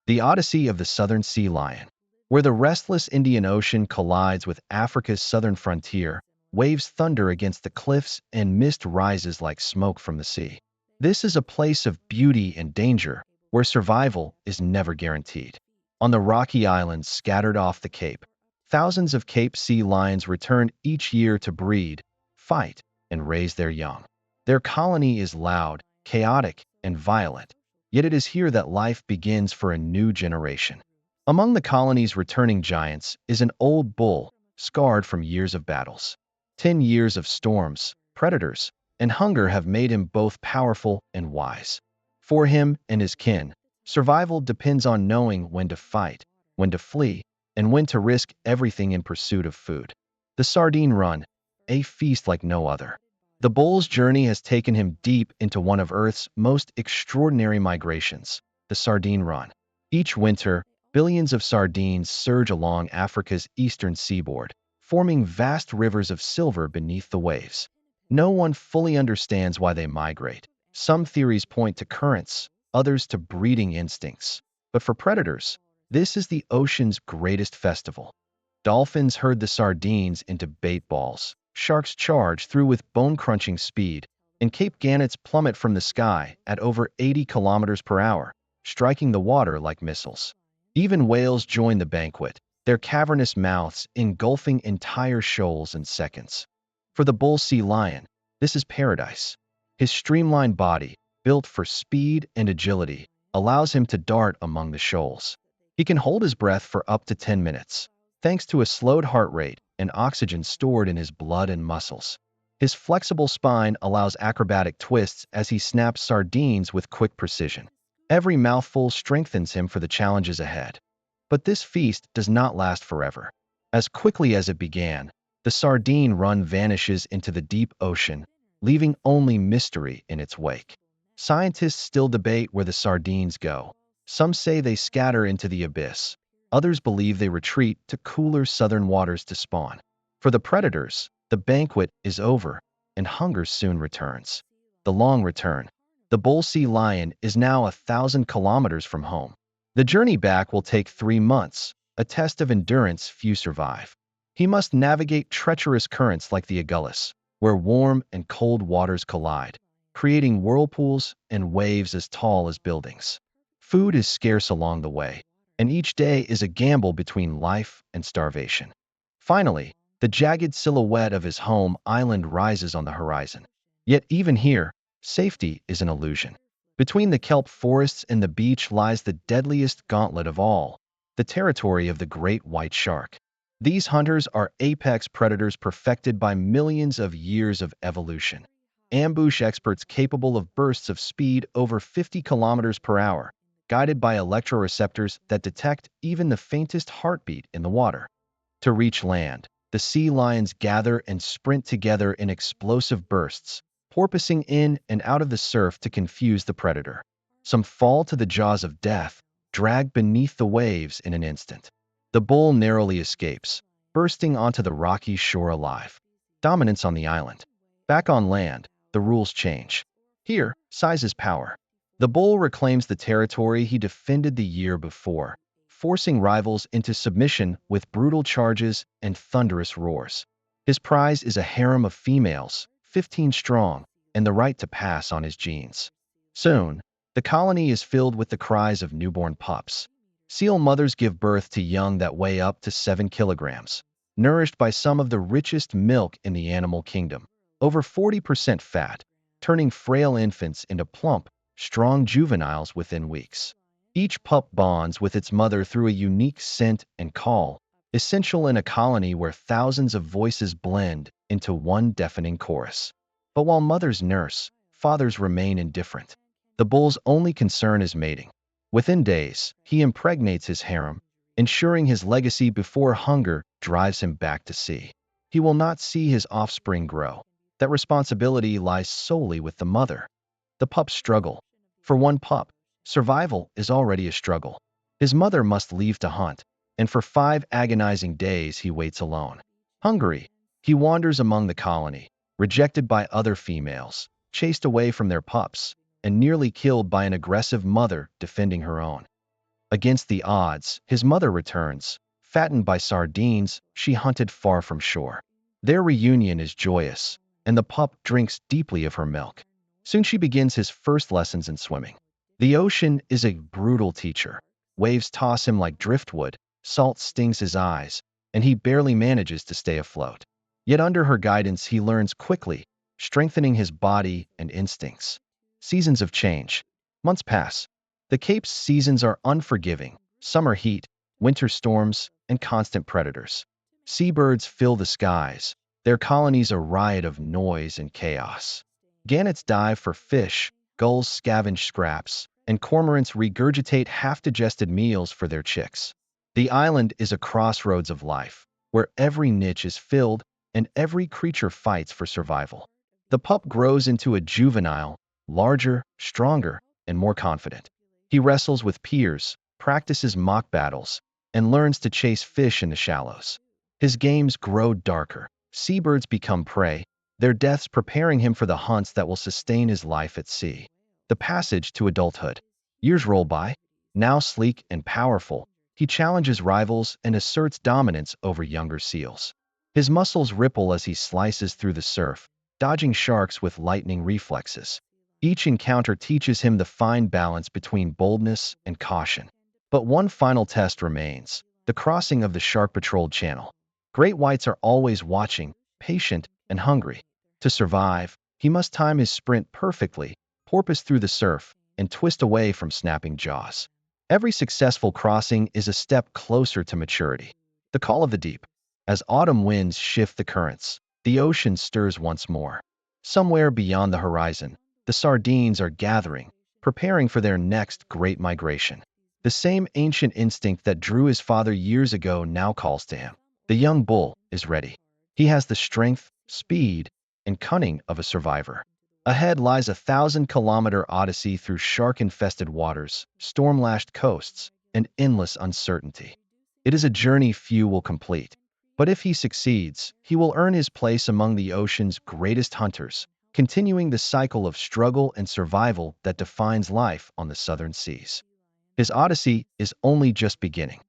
The Odyssey of the Southern Sea Lion. Where the restless Indian Ocean collides with Africa's southern frontier, waves thunder against the cliffs and mist rises like smoke from the sea. This is a place of beauty and danger, where survival is never guaranteed. On the rocky islands scattered off the Cape, thousands of Cape sea lions return each year to breed, fight, and raise their young. Their colony is loud, chaotic, and violent, yet it is here that life begins for a new generation. Among the colony's returning giants is an old bull, scarred from years of battles. 10 years of storms, predators, and hunger have made him both powerful and wise. For him and his kin, survival depends on knowing when to fight, when to flee, and when to risk everything in pursuit of food. The Sardine Run, a feast like no other. The bull's journey has taken him deep into one of Earth's most extraordinary migrations, the Sardine Run. Each winter, billions of sardines surge along Africa's eastern seaboard, forming vast rivers of silver beneath the waves. No one fully understands why they migrate. Some theories point to currents, others to breeding instincts. But for predators, this is the ocean's greatest festival. Dolphins herd the sardines into bait balls, sharks charge through with bone-crunching speed, and Cape gannets plummet from the sky at over 80 kilometers per hour, striking the water like missiles. Even whales join the banquet, their cavernous mouths engulfing entire shoals in seconds. For the bull sea lion, this is paradise. His streamlined body, built for speed and agility, allows him to dart among the shoals. He can hold his breath for up to 10 minutes, thanks to a slowed heart rate and oxygen stored in his blood and muscles. His flexible spine allows acrobatic twists as he snaps sardines with quick precision. Every mouthful strengthens him for the challenges ahead. But this feast does not last forever. As quickly as it began, the Sardine Run vanishes into the deep ocean, leaving only mystery in its wake. Scientists still debate where the sardines go. Some say they scatter into the abyss. Others believe they retreat to cooler southern waters to spawn. For the predators, the banquet is over, and hunger soon returns. The long return. The bull sea lion is now 1,000 kilometers from home. The journey back will take 3 months, a test of endurance few survive. He must navigate treacherous currents like the Agulhas, where warm and cold waters collide, creating whirlpools and waves as tall as buildings. Food is scarce along the way, and each day is a gamble between life and starvation. Finally, the jagged silhouette of his home island rises on the horizon. Yet even here, safety is an illusion. Between the kelp forests and the beach lies the deadliest gauntlet of all, the territory of the great white shark. These hunters are apex predators perfected by millions of years of evolution. Ambush experts capable of bursts of speed over 50 kilometers per hour, guided by electroreceptors that detect even the faintest heartbeat in the water. To reach land, the sea lions gather and sprint together in explosive bursts, porpoising in and out of the surf to confuse the predator. Some fall to the jaws of death, dragged beneath the waves in an instant. The bull narrowly escapes, bursting onto the rocky shore alive. Dominance on the island. Back on land, the rules change. Here, size is power. The bull reclaims the territory he defended the year before, forcing rivals into submission with brutal charges and thunderous roars. His prize is a harem of females, 15 strong, and the right to pass on his genes. Soon, the colony is filled with the cries of newborn pups. Seal mothers give birth to young that weigh up to 7 kilograms, nourished by some of the richest milk in the animal kingdom, over 40% fat, turning frail infants into plump, strong juveniles within weeks. Each pup bonds with its mother through a unique scent and call, essential in a colony where thousands of voices blend into one deafening chorus. But while mothers nurse, fathers remain indifferent. The bull's only concern is mating. Within days, he impregnates his harem, ensuring his legacy before hunger drives him back to sea. He will not see his offspring grow. That responsibility lies solely with the mother. The pups struggle. For one pup, survival is already a struggle. His mother must leave to hunt, and for 5 agonizing days he waits alone. Hungry, he wanders among the colony, rejected by other females, chased away from their pups, and nearly killed by an aggressive mother defending her own. Against the odds, his mother returns. Fattened by sardines she hunted far from shore. Their reunion is joyous, and the pup drinks deeply of her milk. Soon she begins his first lessons in swimming. The ocean is a brutal teacher. Waves toss him like driftwood, salt stings his eyes, and he barely manages to stay afloat. Yet under her guidance he learns quickly, strengthening his body and instincts. Seasons of change. Months pass. The Cape's seasons are unforgiving: summer heat, winter storms, and constant predators. Seabirds fill the skies, their colonies a riot of noise and chaos. Gannets dive for fish, gulls scavenge scraps, and cormorants regurgitate half-digested meals for their chicks. The island is a crossroads of life, where every niche is filled and every creature fights for survival. The pup grows into a juvenile, larger, stronger, and more confident. He wrestles with peers, practices mock battles, and learns to chase fish in the shallows. His games grow darker. Seabirds become prey, their deaths preparing him for the hunts that will sustain his life at sea. The passage to adulthood. Years roll by. Now sleek and powerful, he challenges rivals and asserts dominance over younger seals. His muscles ripple as he slices through the surf, dodging sharks with lightning reflexes. Each encounter teaches him the fine balance between boldness and caution. But one final test remains: the crossing of the shark-patrolled channel. Great whites are always watching, patient and hungry. To survive, he must time his sprint perfectly, porpoise through the surf, and twist away from snapping jaws. Every successful crossing is a step closer to maturity. The call of the deep. As autumn winds shift the currents, the ocean stirs once more. Somewhere beyond the horizon, the sardines are gathering, preparing for their next great migration. The same ancient instinct that drew his father years ago now calls to him. The young bull is ready. He has the strength, speed, and cunning of a survivor. Ahead lies a 1,000-kilometer odyssey through shark-infested waters, storm-lashed coasts, and endless uncertainty. It is a journey few will complete. But if he succeeds, he will earn his place among the ocean's greatest hunters, continuing the cycle of struggle and survival that defines life on the southern seas. His odyssey is only just beginning.